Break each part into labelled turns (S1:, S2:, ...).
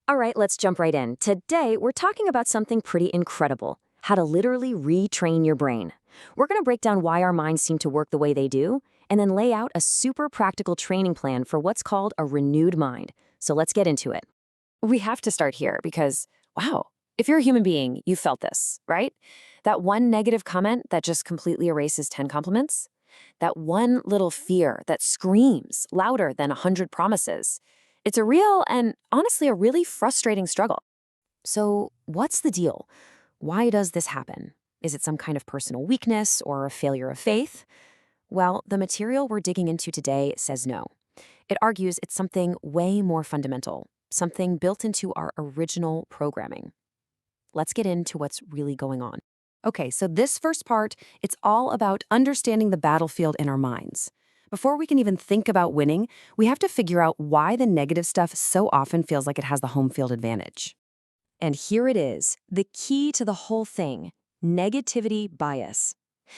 S1: All right, let's jump right in. Today, we're talking about something pretty incredible: how to literally retrain your brain. We're going to break down why our minds seem to work the way they do, and then lay out a super practical training plan for what's called a renewed mind. So let's get into it. We have to start here because, wow, if you're a human being, you've felt this, right? That one negative comment that just completely erases 10 compliments? That one little fear that screams louder than 100 promises. It's a real and honestly a really frustrating struggle. So, what's the deal? Why does this happen? Is it some kind of personal weakness or a failure of faith? Well, the material we're digging into today says no. It argues it's something way more fundamental, something built into our original programming. Let's get into what's really going on. Okay, so this first part, it's all about understanding the battlefield in our minds. Before we can even think about winning, we have to figure out why the negative stuff so often feels like it has the home field advantage. And here it is, the key to the whole thing: negativity bias.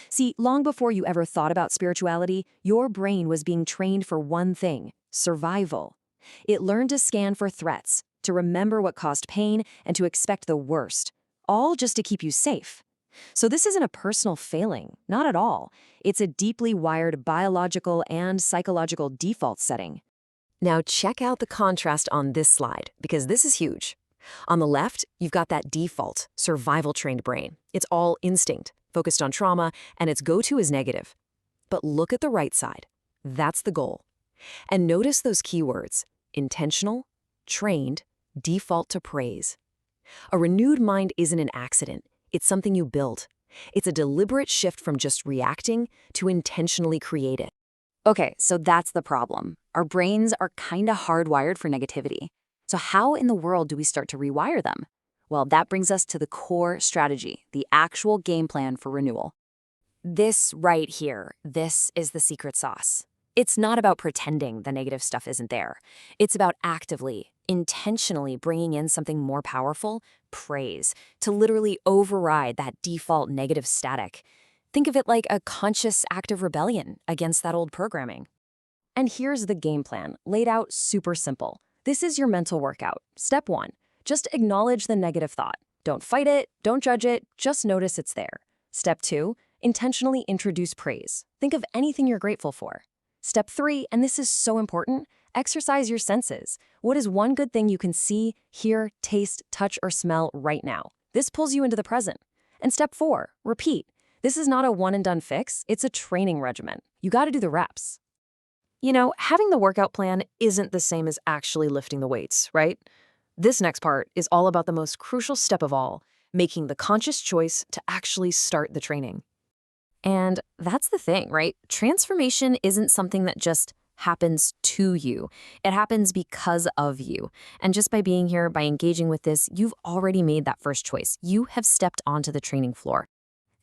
S1: See, long before you ever thought about spirituality, your brain was being trained for one thing: survival. It learned to scan for threats, to remember what caused pain, and to expect the worst, all just to keep you safe. So this isn't a personal failing, not at all. It's a deeply wired biological and psychological default setting. Now check out the contrast on this slide, because this is huge. On the left, you've got that default, survival-trained brain. It's all instinct, focused on trauma, and its go-to is negative. But look at the right side. That's the goal. And notice those keywords: intentional, trained, default to praise. A renewed mind isn't an accident. It's something you build. It's a deliberate shift from just reacting to intentionally create it. Okay, so that's the problem. Our brains are kind of hardwired for negativity. So how in the world do we start to rewire them? Well, that brings us to the core strategy, the actual game plan for renewal. This right here, this is the secret sauce. It's not about pretending the negative stuff isn't there. It's about actively, intentionally bringing in something more powerful: praise, to literally override that default negative static. Think of it like a conscious act of rebellion against that old programming. And here's the game plan, laid out super simple. This is your mental workout. Step 1, just acknowledge the negative thought. Don't fight it, don't judge it, just notice it's there. Step 2, intentionally introduce praise. Think of anything you're grateful for. Step 3, and this is so important, exercise your senses. What is one good thing you can see, hear, taste, touch, or smell right now? This pulls you into the present. And step 4, repeat. This is not a one-and-done fix, it's a training regimen. You gotta do the reps. You know, having the workout plan isn't the same as actually lifting the weights, right? This next part is all about the most crucial step of all: making the conscious choice to actually start the training. And that's the thing, right? Transformation isn't something that just happens to you. It happens because of you. And just by being here, by engaging with this, you've already made that first choice. You have stepped onto the training floor.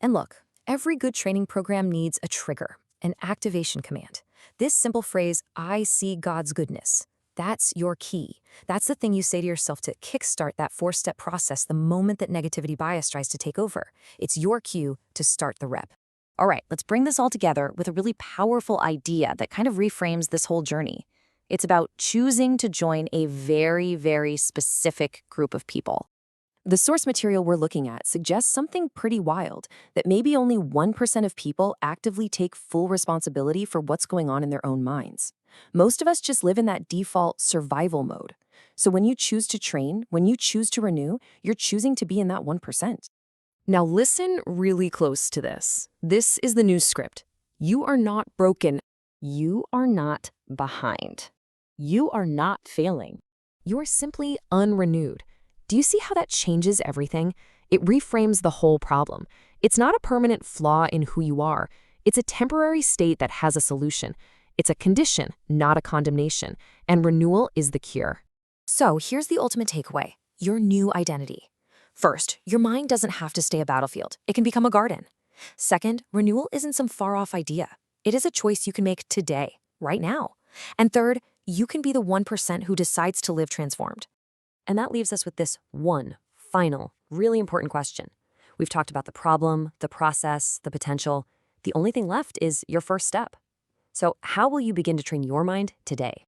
S1: And look, every good training program needs a trigger, an activation command. This simple phrase, "I see God's goodness," that's your key. That's the thing you say to yourself to kickstart that 4-step process the moment that negativity bias tries to take over. It's your cue to start the rep. All right, let's bring this all together with a really powerful idea that kind of reframes this whole journey. It's about choosing to join a very, very specific group of people. The source material we're looking at suggests something pretty wild: that maybe only 1% of people actively take full responsibility for what's going on in their own minds. Most of us just live in that default survival mode. So when you choose to train, when you choose to renew, you're choosing to be in that 1%. Now listen really close to this. This is the new script. You are not broken. You are not behind. You are not failing. You are simply unrenewed. Do you see how that changes everything? It reframes the whole problem. It's not a permanent flaw in who you are. It's a temporary state that has a solution. It's a condition, not a condemnation. And renewal is the cure. So here's the ultimate takeaway: your new identity. First, your mind doesn't have to stay a battlefield. It can become a garden. Second, renewal isn't some far-off idea. It is a choice you can make today, right now. And third, you can be the 1% who decides to live transformed. And that leaves us with this one final, really important question. We've talked about the problem, the process, the potential. The only thing left is your first step. So how will you begin to train your mind today?